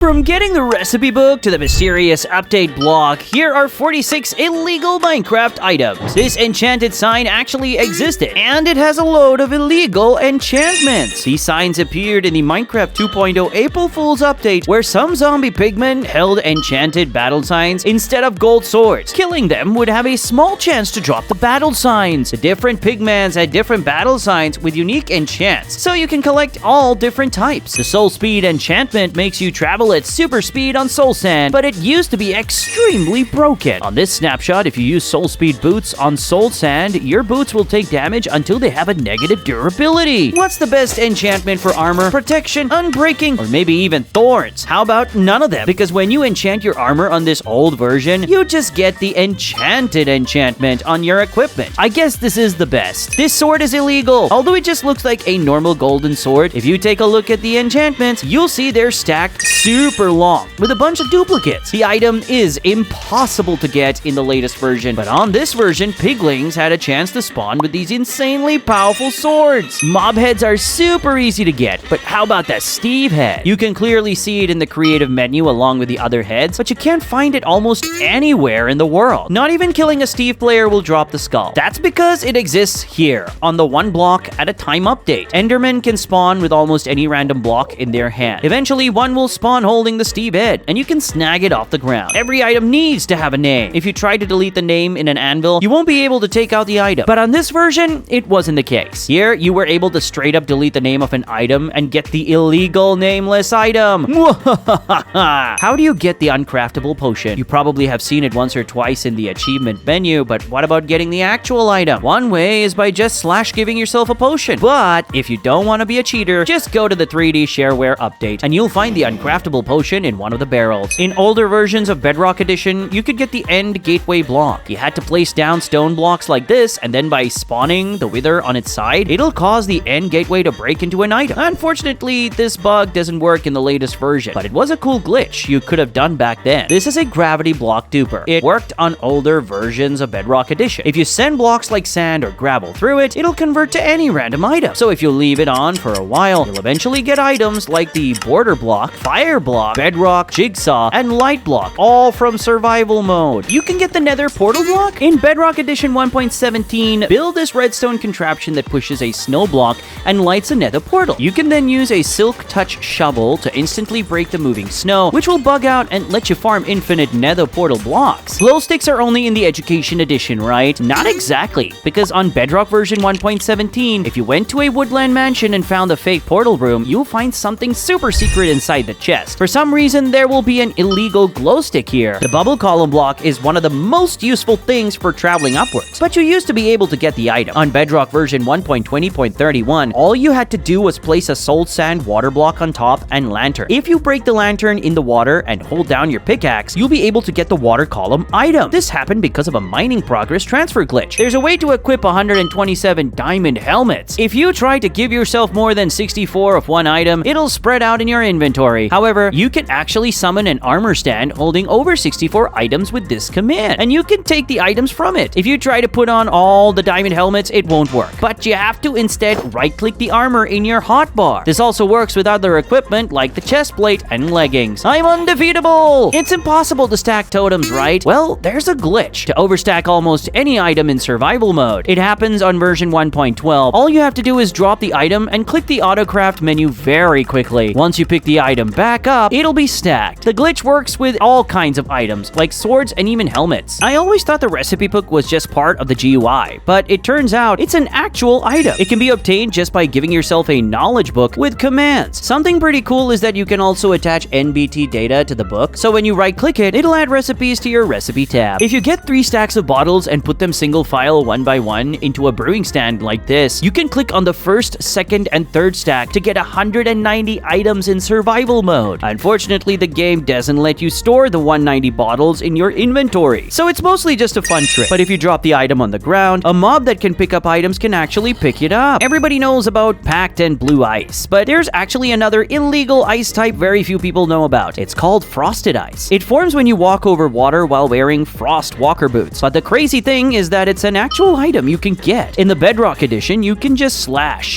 From getting the recipe book to the mysterious update block, here are 46 illegal Minecraft items. This enchanted sign actually existed, and it has a load of illegal enchantments. These signs appeared in the Minecraft 2.0 April Fool's update, where some zombie pigmen held enchanted battle signs instead of gold swords. Killing them would have a small chance to drop the battle signs. The different pigmans had different battle signs with unique enchants, so you can collect all different types. The soul speed enchantment makes you travel at super speed on soul sand, but it used to be extremely broken. On this snapshot, if you use soul speed boots on soul sand, your boots will take damage until they have a negative durability. What's the best enchantment for armor? Protection, unbreaking, or maybe even thorns? How about none of them? Because when you enchant your armor on this old version, you just get the enchanted enchantment on your equipment. I guess this is the best. This sword is illegal, although it just looks like a normal golden sword. If you take a look at the enchantments, you'll see they're stacked super long with a bunch of duplicates. The item is impossible to get in the latest version, but on this version, piglings had a chance to spawn with these insanely powerful swords. Mob heads are super easy to get, but how about that Steve head? You can clearly see it in the creative menu along with the other heads, but you can't find it almost anywhere in the world. Not even killing a Steve player will drop the skull. That's because it exists here on the one block at a time update. Endermen can spawn with almost any random block in their hand. Eventually, one will spawn holding the Steve head, and you can snag it off the ground. Every item needs to have a name. If you try to delete the name in an anvil, you won't be able to take out the item. But on this version, it wasn't the case. Here, you were able to straight up delete the name of an item and get the illegal nameless item. How do you get the uncraftable potion? You probably have seen it once or twice in the achievement menu, but what about getting the actual item? One way is by just giving yourself a potion. But if you don't want to be a cheater, just go to the 3D shareware update, and you'll find the uncraftable potion in one of the barrels. In older versions of Bedrock Edition, you could get the end gateway block. You had to place down stone blocks like this, and then by spawning the wither on its side, it'll cause the end gateway to break into an item. Unfortunately, this bug doesn't work in the latest version, but it was a cool glitch you could have done back then. This is a gravity block duper. It worked on older versions of Bedrock Edition. If you send blocks like sand or gravel through it, it'll convert to any random item. So if you leave it on for a while, you'll eventually get items like the border block, fire block, bedrock, jigsaw, and light block, all from survival mode. You can get the nether portal block. In Bedrock Edition 1.17, build this redstone contraption that pushes a snow block and lights a nether portal. You can then use a silk touch shovel to instantly break the moving snow, which will bug out and let you farm infinite nether portal blocks. Glow sticks are only in the Education Edition, right? Not exactly, because on Bedrock version 1.17, if you went to a woodland mansion and found a fake portal room, you'll find something super secret inside the chest. For some reason, there will be an illegal glow stick here. The bubble column block is one of the most useful things for traveling upwards, but you used to be able to get the item. On Bedrock version 1.20.31, all you had to do was place a soul sand water block on top and lantern. If you break the lantern in the water and hold down your pickaxe, you'll be able to get the water column item. This happened because of a mining progress transfer glitch. There's a way to equip 127 diamond helmets. If you try to give yourself more than 64 of one item, it'll spread out in your inventory. However, you can actually summon an armor stand holding over 64 items with this command, and you can take the items from it. If you try to put on all the diamond helmets, it won't work, but you have to instead right-click the armor in your hotbar. This also works with other equipment like the chest plate and leggings. I'm undefeatable! It's impossible to stack totems, right? Well, there's a glitch to overstack almost any item in survival mode. It happens on version 1.12. All you have to do is drop the item and click the autocraft menu very quickly. Once you pick the item back up, it'll be stacked. The glitch works with all kinds of items, like swords and even helmets. I always thought the recipe book was just part of the GUI, but it turns out it's an actual item. It can be obtained just by giving yourself a knowledge book with commands. Something pretty cool is that you can also attach NBT data to the book, so when you right-click it, it'll add recipes to your recipe tab. If you get 3 stacks of bottles and put them single file one by one into a brewing stand like this, you can click on the first, second, and third stack to get 190 items in survival mode. Unfortunately, the game doesn't let you store the 190 bottles in your inventory, so it's mostly just a fun trick. But if you drop the item on the ground, a mob that can pick up items can actually pick it up. Everybody knows about packed and blue ice, but there's actually another illegal ice type very few people know about. It's called frosted ice. It forms when you walk over water while wearing frost walker boots, but the crazy thing is that it's an actual item you can get. In the Bedrock Edition, you can just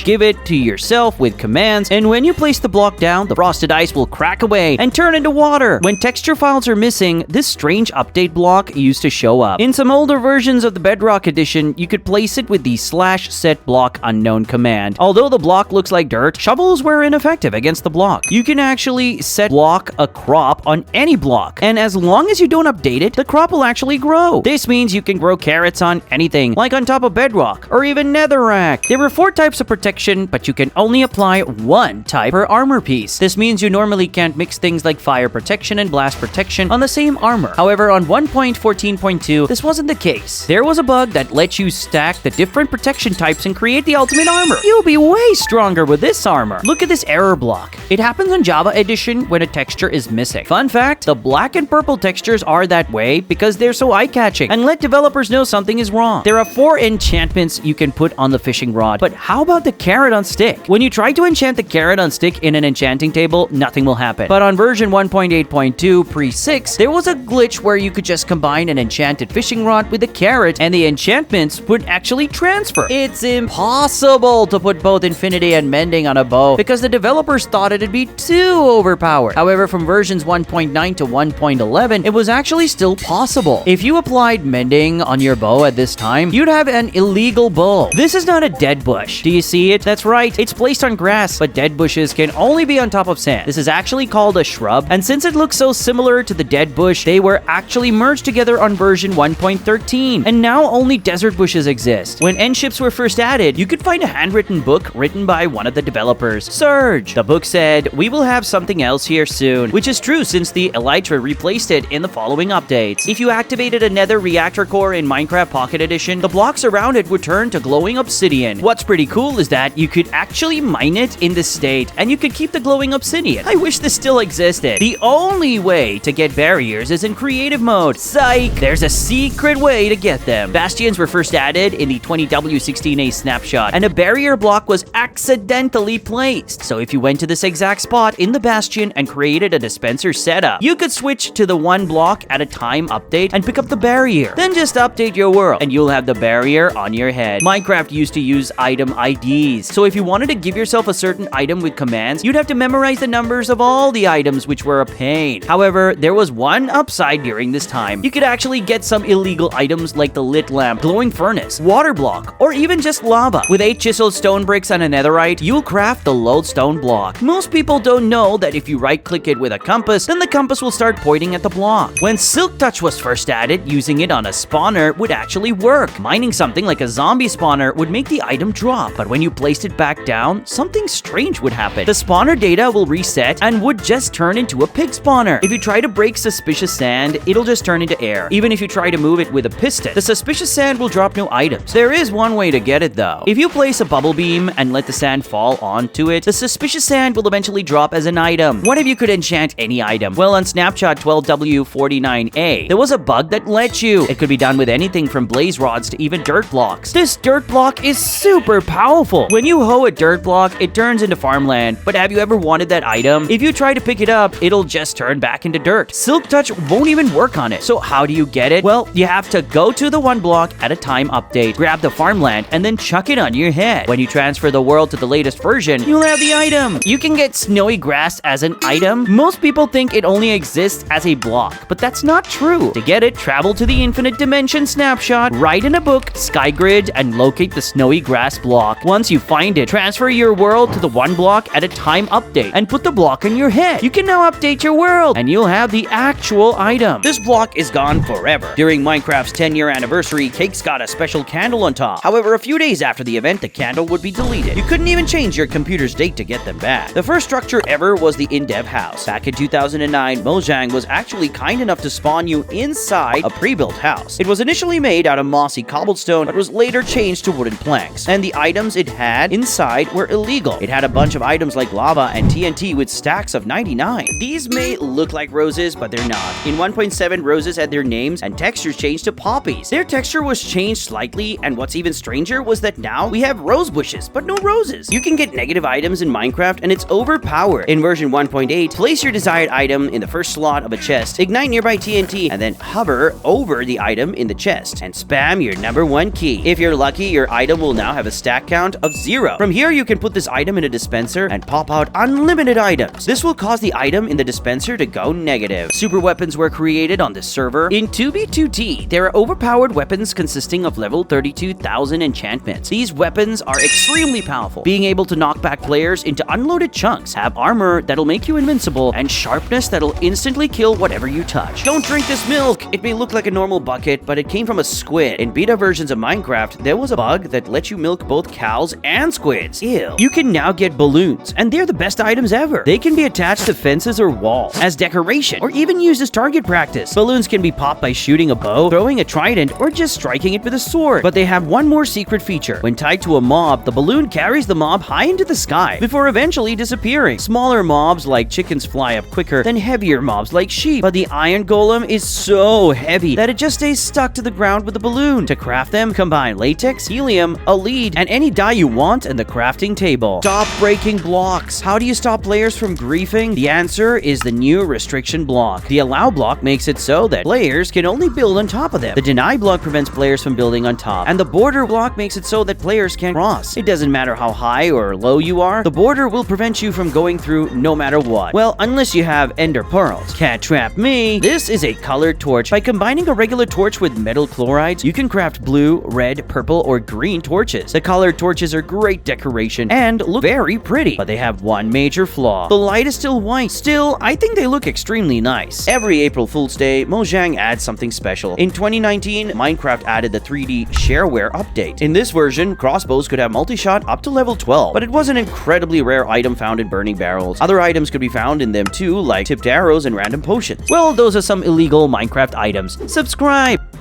give it to yourself with commands, and when you place the block down, the frosted ice will crack crack away and turn into water. When texture files are missing, this strange update block used to show up. In some older versions of the Bedrock edition, you could place it with the /setBlockUnknown command. Although the block looks like dirt, shovels were ineffective against the block. You can actually set block a crop on any block, and as long as you don't update it, the crop will actually grow. This means you can grow carrots on anything, like on top of bedrock or even netherrack. There were 4 types of protection, but you can only apply 1 type per armor piece. This means you normally can't mix things like fire protection and blast protection on the same armor. However, on 1.14.2, this wasn't the case. There was a bug that lets you stack the different protection types and create the ultimate armor. You'll be way stronger with this armor. Look at this error block. It happens on Java Edition when a texture is missing. Fun fact, the black and purple textures are that way because they're so eye-catching and let developers know something is wrong. There are 4 enchantments you can put on the fishing rod, but how about the carrot on stick? When you try to enchant the carrot on stick in an enchanting table, nothing will happen. But on version 1.8.2 pre-6, there was a glitch where you could just combine an enchanted fishing rod with a carrot and the enchantments would actually transfer. It's impossible to put both Infinity and Mending on a bow because the developers thought it'd be too overpowered. However, from versions 1.9 to 1.11, it was actually still possible. If you applied Mending on your bow at this time, you'd have an illegal bow. This is not a dead bush. Do you see it? That's right, it's placed on grass, but dead bushes can only be on top of sand. This is actually called a shrub, and since it looks so similar to the dead bush, they were actually merged together on version 1.13, and now only desert bushes exist. When end ships were first added, you could find a handwritten book written by one of the developers, Surge. The book said, "We will have something else here soon," which is true since the Elytra replaced it in the following updates. If you activated a nether reactor core in Minecraft Pocket Edition, the blocks around it would turn to glowing obsidian. What's pretty cool is that you could actually mine it in this state, and you could keep the glowing obsidian. I wish this still existed. The only way to get barriers is in creative mode. Psych! There's a secret way to get them. Bastions were first added in the 20W16A snapshot, and a barrier block was accidentally placed. So if you went to this exact spot in the bastion and created a dispenser setup, you could switch to the 1 block at a time update and pick up the barrier. Then just update your world, and you'll have the barrier on your head. Minecraft used to use item IDs, so if you wanted to give yourself a certain item with commands, you'd have to memorize the numbers of all the items, which were a pain. However, there was one upside during this time. You could actually get some illegal items like the lit lamp, glowing furnace, water block, or even just lava. With 8 chiseled stone bricks and a netherite, you'll craft the lodestone block. Most people don't know that if you right-click it with a compass, then the compass will start pointing at the block. When Silk Touch was first added, using it on a spawner would actually work. Mining something like a zombie spawner would make the item drop, but when you placed it back down, something strange would happen. The spawner data will reset and would just turn into a pig spawner. If you try to break suspicious sand, it'll just turn into air. Even if you try to move it with a piston, the suspicious sand will drop no items. There is one way to get it though. If you place a bubble beam and let the sand fall onto it, the suspicious sand will eventually drop as an item. What if you could enchant any item? Well, on snapshot 12W49A, there was a bug that let you. It could be done with anything from blaze rods to even dirt blocks. This dirt block is super powerful. When you hoe a dirt block, it turns into farmland. But have you ever wanted that item? If you try to pick it up, it'll just turn back into dirt. Silk Touch won't even work on it. So how do you get it? Well, you have to go to the 1 block at a time update, grab the farmland, and then chuck it on your head. When you transfer the world to the latest version, you'll have the item. You can get snowy grass as an item. Most people think it only exists as a block, but that's not true. To get it, travel to the Infinite Dimension snapshot, write in a book, Skygrid, and locate the snowy grass block. Once you find it, transfer your world to the 1 block at a time update and put the block on your head. You can now update your world, and you'll have the actual item. This block is gone forever. During Minecraft's 10-year anniversary, Cakes got a special candle on top. However, a few days after the event, the candle would be deleted. You couldn't even change your computer's date to get them back. The first structure ever was the in-dev house. Back in 2009, Mojang was actually kind enough to spawn you inside a pre-built house. It was initially made out of mossy cobblestone, but was later changed to wooden planks, and the items it had inside were illegal. It had a bunch of items like lava and TNT with stacks of 99. These may look like roses, but they're not. In 1.7, roses had their names and textures changed to poppies. Their texture was changed slightly, and what's even stranger was that now we have rose bushes, but no roses. You can get negative items in Minecraft, and it's overpowered. In version 1.8, place your desired item in the first slot of a chest, ignite nearby TNT, and then hover over the item in the chest, and spam your number 1 key. If you're lucky, your item will now have a stack count of 0. From here, you can put this item in a dispenser and pop out unlimited items. This This will cause the item in the dispenser to go negative. Super weapons were created on this server. In 2B2T, there are overpowered weapons consisting of level 32,000 enchantments. These weapons are extremely powerful, being able to knock back players into unloaded chunks, have armor that'll make you invincible, and sharpness that'll instantly kill whatever you touch. Don't drink this milk! It may look like a normal bucket, but it came from a squid. In beta versions of Minecraft, there was a bug that let you milk both cows and squids. Ew. You can now get balloons, and they're the best items ever. They can be attached to fences or walls, as decoration, or even used as target practice. Balloons can be popped by shooting a bow, throwing a trident, or just striking it with a sword. But they have one more secret feature. When tied to a mob, the balloon carries the mob high into the sky, before eventually disappearing. Smaller mobs like chickens fly up quicker than heavier mobs like sheep, but the iron golem is so heavy that it just stays stuck to the ground with the balloon. To craft them, combine latex, helium, a lead, and any dye you want in the crafting table. Stop breaking blocks. How do you stop players from griefing? The answer is the new restriction block. The allow block makes it so that players can only build on top of them. The deny block prevents players from building on top, and the border block makes it so that players can't cross. It doesn't matter how high or low you are, the border will prevent you from going through no matter what. Well, unless you have ender pearls. Can't trap me. This is a colored torch. By combining a regular torch with metal chlorides, you can craft blue, red, purple, or green torches. The colored torches are great decoration and look very pretty, but they have one major flaw. The light is still white. Still, I think they look extremely nice. Every April Fool's Day, Mojang adds something special. In 2019, Minecraft added the 3D shareware update. In this version, crossbows could have multi-shot up to level 12, but it was an incredibly rare item found in burning barrels. Other items could be found in them too, like tipped arrows and random potions. Well, those are some illegal Minecraft items. Subscribe!